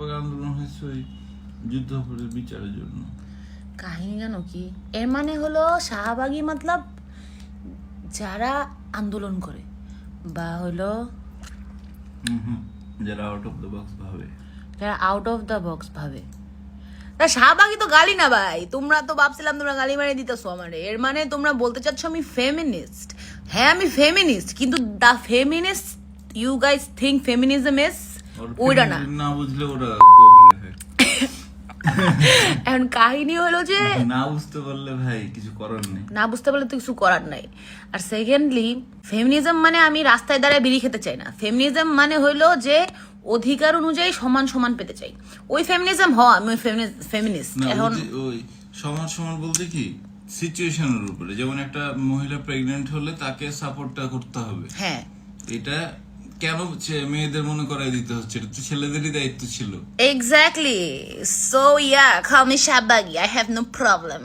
শাহবাগ আন্দোলন হয়েছে ওই যুদ্ধাপরাধের বিচারের জন্য। কাহিনী জানো কি? এর মানে হলো শাহবাগী মতলব যারা আন্দোলন করে বা হলো যারা আউট অফ দ্য বক্স ভাবে, যারা আউট অফ দ্য বক্স ভাবে। তা শাহবাগী তো গালি না ভাই, তোমরা তো ভাবছিলাম তোমরা গালি মারি দিতেছো আমারে। এর মানে তোমরা বলতে চাচ্ছ আমি ফেমিনিস্ট। হ্যাঁ আমি ফেমিনিস্ট, কিন্তু the feminist you guys think feminism is ওইটা না। না বুঝলে ওরা গোগলে হয়। এখন কাহিনী হলো যে না বুঝতে পারলে ভাই কিছু করার নেই। না বুঝতে পারলে তো কিছু করার নাই। আর সেকেন্ডলি ফেমিনিজম মানে আমি রাস্তায় দাঁড়ায় বিড়ি খেতে চাই না। ফেমিনিজম মানে হইলো যে অধিকার অনুযায়ী সমান সমান পেতে চাই, ওই ফেমিনিজম হয়। আমি ফেমিনিস্ট। না এখন ওই সমান সমান বলতে কি সিচুয়েশনের উপরে, যেমন একটা মহিলা প্রেগন্যান্ট হলে তাকে সাপোর্টটা করতে হবে। হ্যাঁ এটা কেন মেয়েদের মনে করাই দিতে হচ্ছে? এটা তো ছেলেদেরই দায়িত্ব ছিল। Exactly. So yeah, call me শাহবাগী, I have no problem.